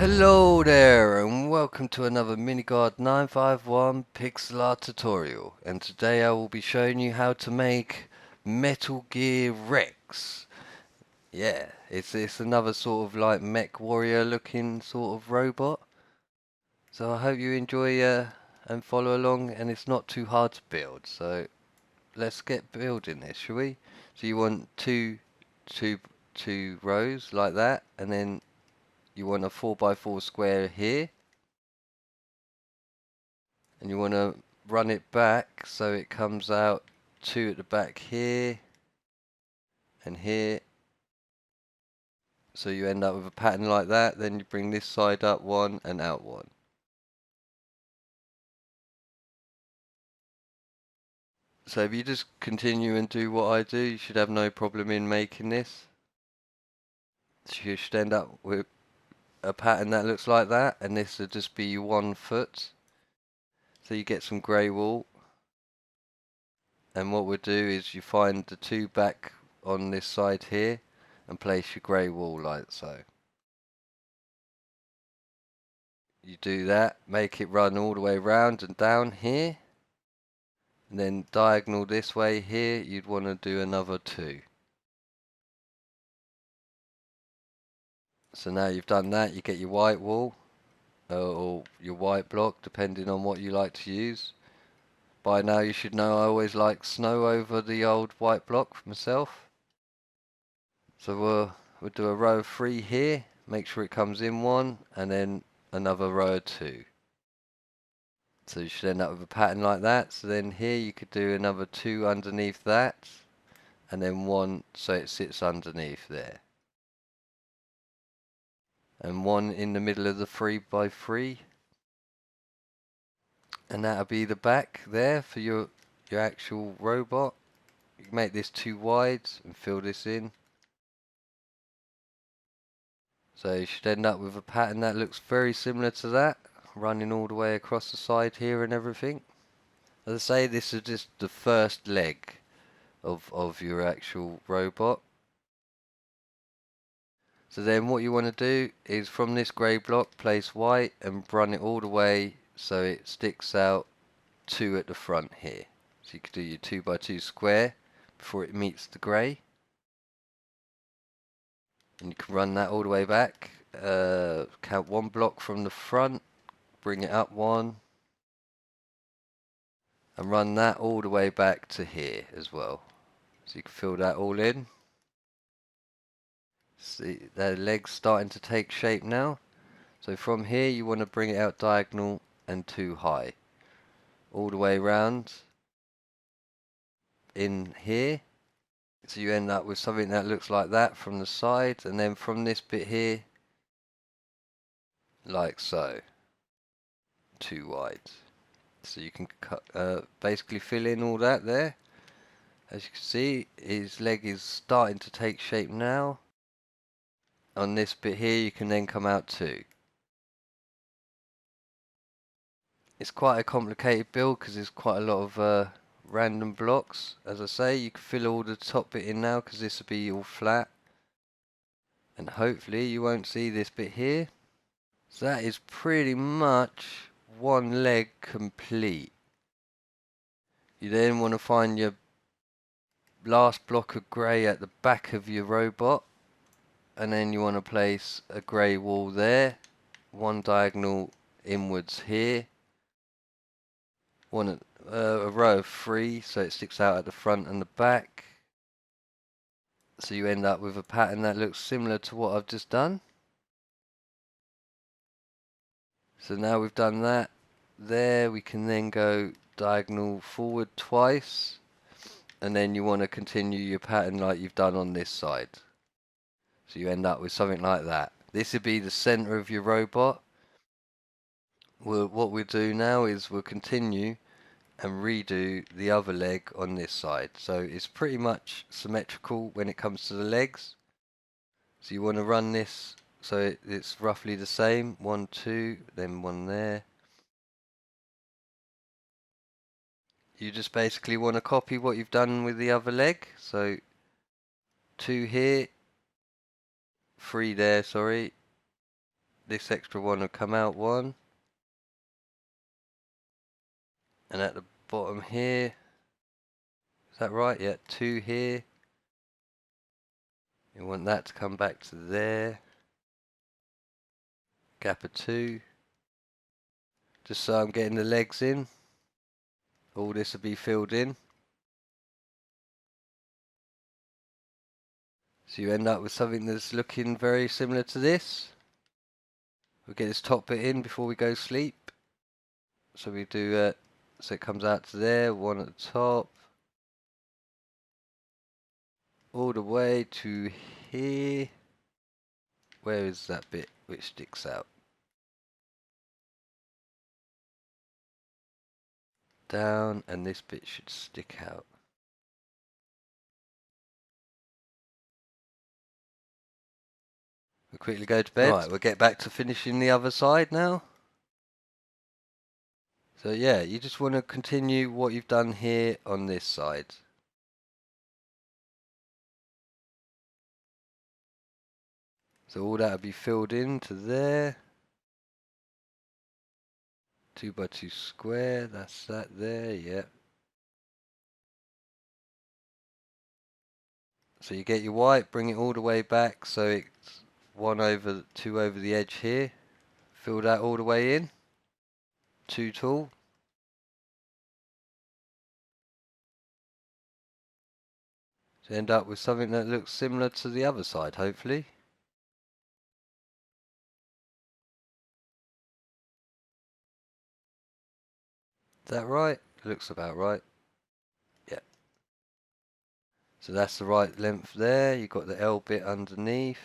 Hello there and welcome to another MineCraft 951 pixel art tutorial, and today I will be showing you how to make Metal Gear Rex. Yeah, it's another sort of like mech warrior looking sort of robot. So I hope you enjoy and follow along, and it's not too hard to build. So let's get building this, shall we? So you want two, two rows like that, and then you want a 4x4 square here. And you want to run it back so it comes out two at the back here and here, so you end up with a pattern like that. Then you bring this side up one and out one. So if you just continue and do what I do, you should have no problem in making this. So you should end up with a pattern that looks like that, and this will just be 1 foot. So you get some grey wool, and what we'll do is you find the two back on this side here and place your grey wool like so. You do that, make it run all the way round and down here, and then diagonal this way here, you'd want to do another 2. So now you've done that, you get your white wool, or your white block, depending on what you like to use. By now you should know I always like snow over the old white block for myself. So we'll do a row of 3 here, make sure it comes in one, and then another row of 2. So you should end up with a pattern like that. So then here you could do another 2 underneath that, and then 1 so it sits underneath there. And 1 in the middle of the 3x3. And that'll be the back there for your actual robot. You can make this 2 wide and fill this in. So you should end up with a pattern that looks very similar to that, running all the way across the side here and everything. As I say, this is just the first leg of your actual robot. So then what you want to do is from this grey block place white and run it all the way so it sticks out 2 at the front here. So you could do your 2x2 square before it meets the grey. And you can run that all the way back. Count 1 block from the front, bring it up 1, and run that all the way back to here as well. So you can fill that all in. See, the leg's starting to take shape now. So from here you want to bring it out diagonal and 2 high. All the way round in here. So you end up with something that looks like that from the side, and then from this bit here, like so. 2 wide. So you can basically fill in all that there. As you can see, his leg is starting to take shape now. On this bit here you can then come out 2. It's quite a complicated build because there's quite a lot of random blocks. As I say, you can fill all the top bit in now because this will be all flat. And hopefully you won't see this bit here. So that is pretty much 1 leg complete. You then want to find your last block of grey at the back of your robot, and then you want to place a grey wall there, 1 diagonal inwards here, a row of 3 so it sticks out at the front and the back. So you end up with a pattern that looks similar to what I've just done. So now we've done that there, we can then go diagonal forward twice, and then you want to continue your pattern like you've done on this side. So you end up with something like that. This would be the center of your robot. What we'll do now is we'll continue and redo the other leg on this side. So it's pretty much symmetrical when it comes to the legs. So you want to run this so it's roughly the same. 1, 2, then 1 there. You just basically want to copy what you've done with the other leg. So 2 here, 3 there, sorry. this extra one will come out one. And at the bottom here, is that right? Yeah, 2 here. You want that to come back to there. Gap of 2. Just so I'm getting the legs in. All this will be filled in. So you end up with something that's looking very similar to this. We'll get this top bit in before we go sleep. So we do, so it comes out to there, one at the top. All the way to here. Where is that bit which sticks out? Down, and this bit should stick out. We'll quickly go to bed. Right, we'll get back to finishing the other side now. So yeah, you just want to continue what you've done here on this side. So all that will be filled into there. 2 by 2 square, that's that there, yeah. So you get your white, bring it all the way back so it's 2 over the edge here. Fill that all the way in. 2 tall. So end up with something that looks similar to the other side, hopefully. Is that right? Looks about right. Yeah. So that's the right length there. You've got the L bit underneath.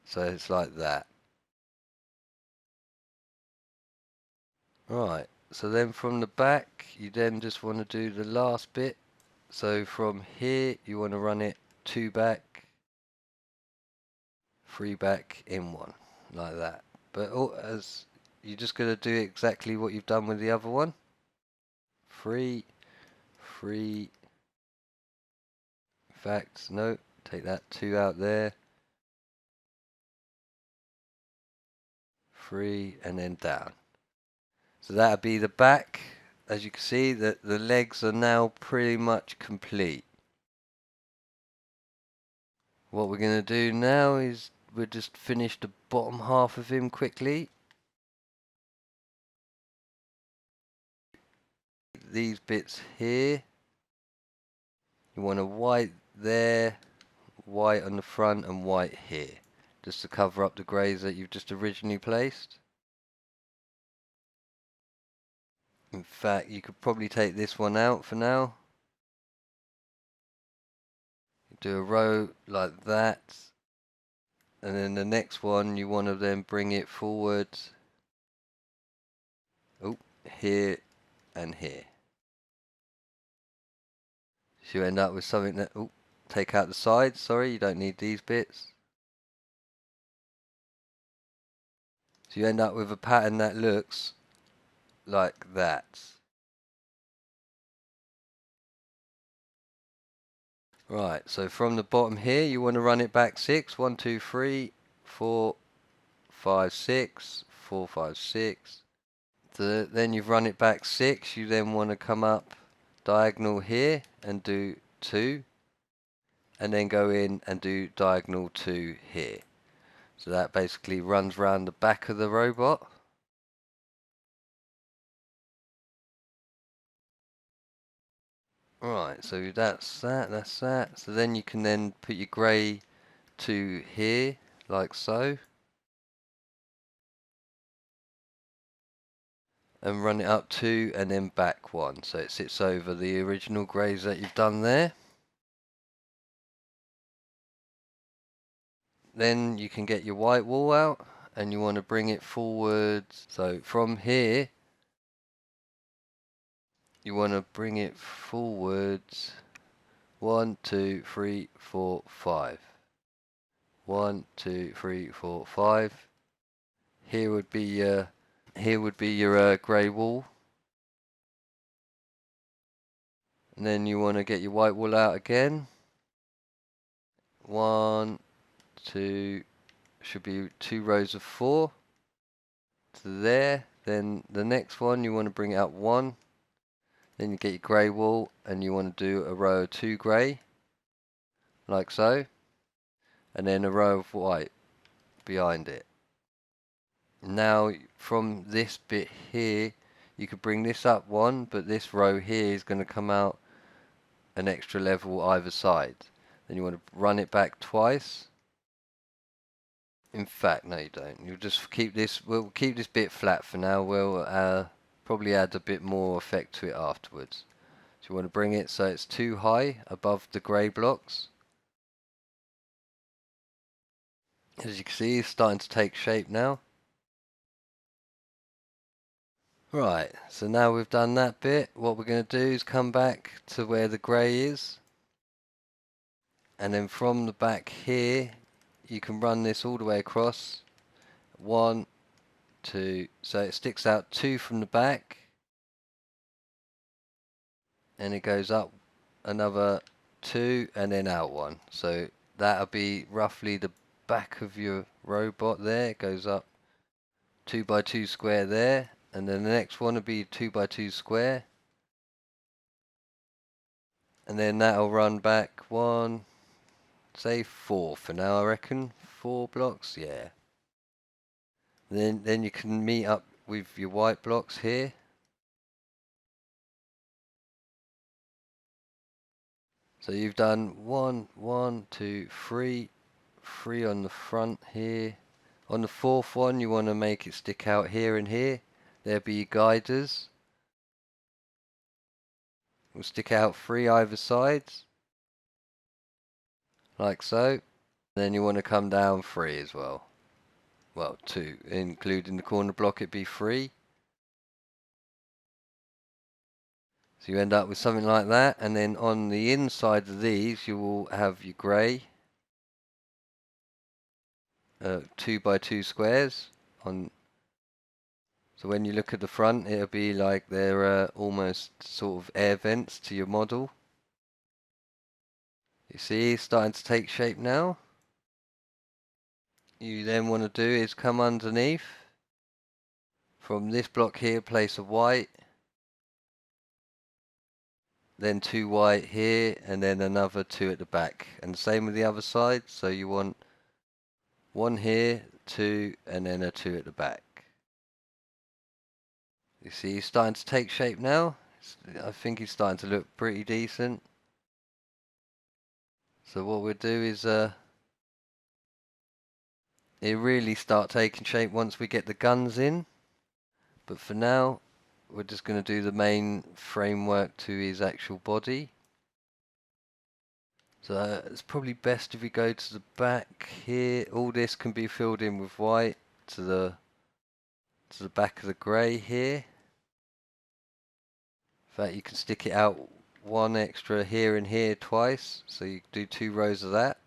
So it's like that. Right, so then from the back, you then just want to do the last bit. So from here, you want to run it 2 back, 3 back in 1, like that. But as you're just going to do exactly what you've done with the other one. 3, 3. In fact, no, take that 2 out there. 3 and then down. So that'll be the back. As you can see, that the legs are now pretty much complete. What we're going to do now is we'll just finish the bottom half of him quickly. These bits here, you want a white there, white on the front and white here, just to cover up the greys that you've just originally placed. In fact, you could probably take this one out for now. Do a row like that, and then the next one you want to then bring it forward. Oh, here and here. So you end up with something that, oh, take out the sides, sorry, you don't need these bits. So you end up with a pattern that looks like that. Right, so from the bottom here, you want to run it back 6. 1, 2, 3, 4, 5, 6, 4, 5, 6. So then you've run it back 6. You then want to come up diagonal here and do 2. And then go in and do diagonal 2 here. So that basically runs round the back of the robot. Right, so that's that. So then you can then put your grey to here, like so. And run it up 2 and then back 1. So it sits over the original greys that you've done there. Then you can get your white wall out and you want to bring it forward. So from here, you want to bring it forward 1, 2, 3, 4, 5. 1, 2, 3, 4, 5. Here would be your grey wall. And then you want to get your white wool out again. 1, 2, should be 2 rows of 4 to there. Then the next one you want to bring it up 1. Then you get your grey wool and you want to do a row of 2 grey, like so, and then a row of white behind it. Now from this bit here you could bring this up 1, but this row here is going to come out an extra level either side. Then you want to run it back twice. In fact, no you don't. You'll just keep this, we'll keep this bit flat for now. We'll probably add a bit more effect to it afterwards. So you want to bring it so it's too high above the grey blocks. As you can see, it's starting to take shape now. Right, so now we've done that bit, what we're going to do is come back to where the grey is. And then from the back here, you can run this all the way across. 1, 2, so it sticks out 2 from the back. And it goes up another 2 and then out 1. So that'll be roughly the back of your robot there. It goes up 2 by 2 square there. And then the next one will be 2 by 2 square. And then that'll run back 1, say 4 for now, I reckon. 4 blocks, yeah. Then you can meet up with your white blocks here. So you've done 1, 1, 2, 3, 3 on the front here. On the 4th one, you want to make it stick out here and here. There'll be your guiders. We'll stick out 3 either sides, like so. Then you want to come down 3 as well. Well, 2, including the corner block, it'd be 3. So you end up with something like that, and then on the inside of these, you will have your grey. 2 by 2 squares on. So when you look at the front, it'll be like they're almost sort of air vents to your model. You see, it's starting to take shape now. You then want to do is come underneath. From this block here, place a white. Then 2 white here, and then another 2 at the back. And the same with the other side. So you want 1 here, 2, and then a 2 at the back. You see, he's starting to take shape now. I think he's starting to look pretty decent. So what we'll do is it'll really start taking shape once we get the guns in. But for now, we're just going to do the main framework to his actual body. So it's probably best if we go to the back here. All this can be filled in with white to the back of the grey here. In fact, you can stick it out 1 extra here and here twice, so you do 2 rows of that.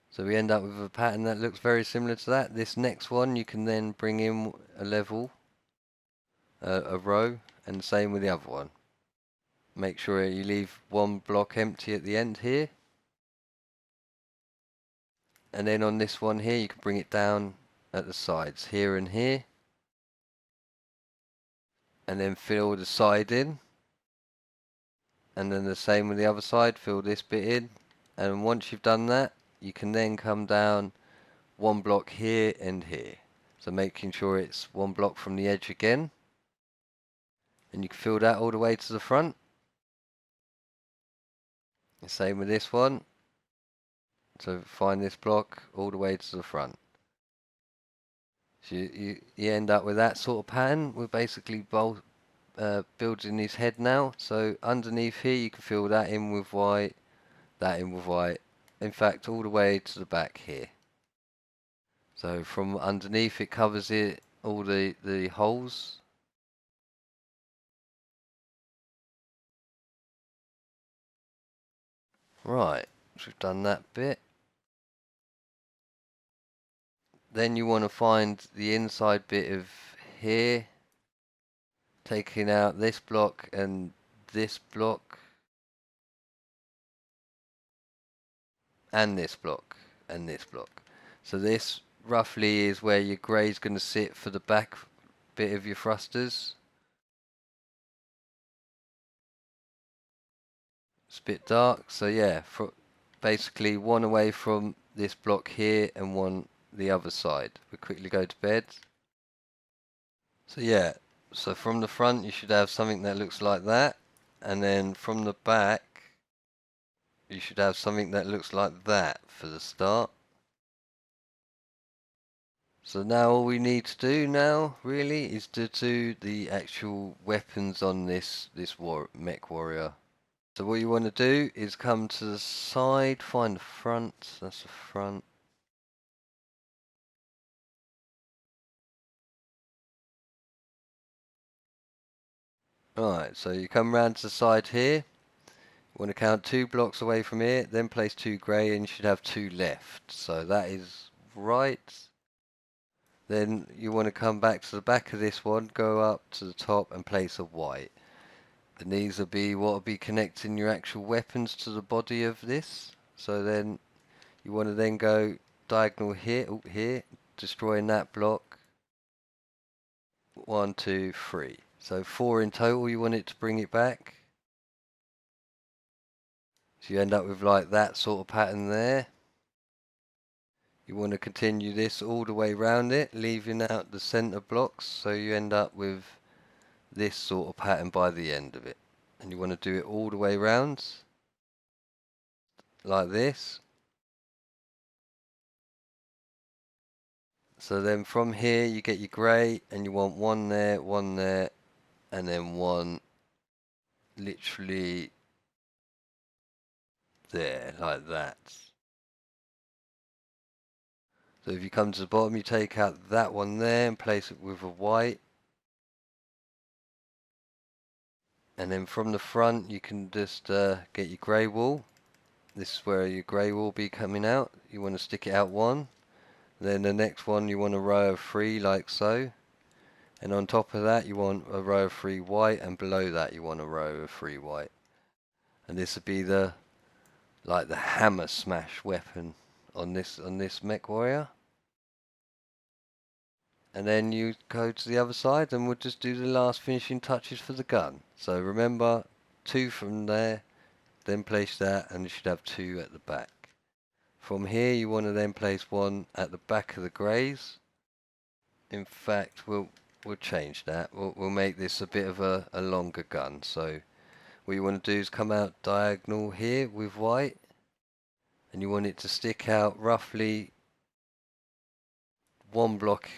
So we end up with a pattern that looks very similar to that. This next one you can then bring in a level, a row, and the same with the other one. Make sure you leave 1 block empty at the end here. And then on this one here you can bring it down at the sides here and here. And then fill the side in. And then the same with the other side, fill this bit in. And once you've done that, you can then come down 1 block here and here. So making sure it's 1 block from the edge again. And you can fill that all the way to the front. The same with this one. So find this block all the way to the front. So you end up with that sort of pattern. We're basically building his head now. So underneath here you can fill that in with white, that in with white. In fact, all the way to the back here. So from underneath it covers it, all the holes. Right, so we've done that bit. Then you want to find the inside bit of here taking out this block and this block and this block and this block. So this roughly is where your grey is going to sit for the back bit of your thrusters. It's a bit dark, so yeah, basically one away from this block here and one the other side. We'll quickly go to bed. So yeah, so from the front you should have something that looks like that, and then from the back you should have something that looks like that for the start. So now all we need to do now really is to do the actual weapons on this mech warrior. So what you want to do is come to the side, find the front, that's the front. Alright, so you come round to the side here. You want to count 2 blocks away from here, then place 2 grey and you should have 2 left. So that is right. Then you want to come back to the back of this one, go up to the top and place a white. And these will be what will be connecting your actual weapons to the body of this. So then you want to then go diagonal here, here, destroying that block. 1, 2, 3. So 4 in total you want it to bring it back. So you end up with like that sort of pattern there. You want to continue this all the way around it, leaving out the center blocks, so you end up with this sort of pattern by the end of it. And you want to do it all the way around, like this. So then from here you get your grey, and you want one there, and then one literally there, like that. So if you come to the bottom, you take out that one there and place it with a white. And then from the front, you can just get your grey wool. This is where your grey wool will be coming out. You want to stick it out 1. Then the next one, you want a row of 3 like so. And on top of that, you want a row of 3 white, and below that, you want a row of 3 white. And this would be the hammer smash weapon on this mech warrior. And then you go to the other side and we'll just do the last finishing touches for the gun. So remember, 2 from there, then place that, and you should have 2 at the back. From here you want to then place 1 at the back of the greys. In fact, we'll change that. We'll make this a bit of a longer gun. So what you want to do is come out diagonal here with white, and you want it to stick out roughly 1 block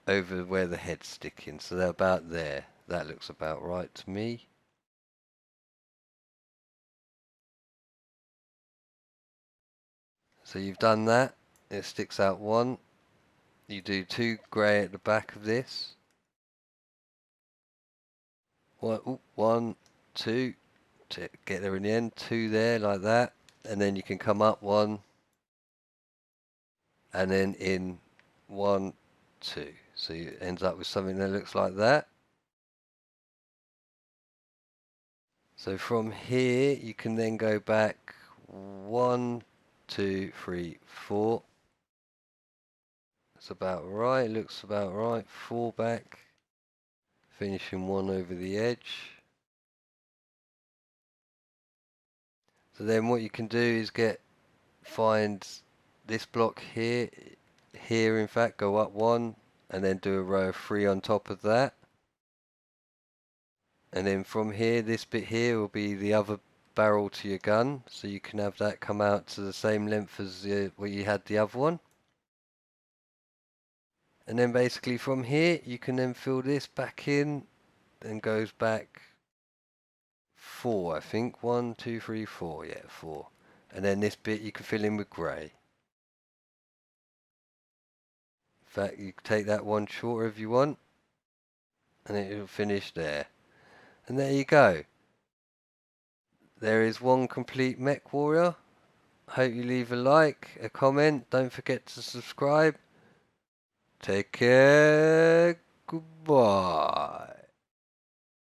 over where the head's sticking, so they're about there. That looks about right to me. So you've done that, it sticks out 1. You do 2 grey at the back of this. 1, 2, to get there in the end, 2 there like that, and then you can come up 1, and then in 1, 2. So you end up with something that looks like that. So from here you can then go back 1, 2, 3, 4. That's about right, looks about right. 4 back, finishing 1 over the edge. So then what you can do is find this block here, in fact, go up 1, and then do a row of 3 on top of that. And then from here, this bit here will be the other barrel to your gun, so you can have that come out to the same length as where you had the other one. And then basically from here, you can then fill this back in, and goes back 4, I think. 1, 2, 3, 4, yeah, 4. And then this bit you can fill in with grey. In fact, you can take that one shorter if you want, and it'll finish there. And there you go. There is one complete mech warrior. Hope you leave a like, a comment. Don't forget to subscribe. Take care.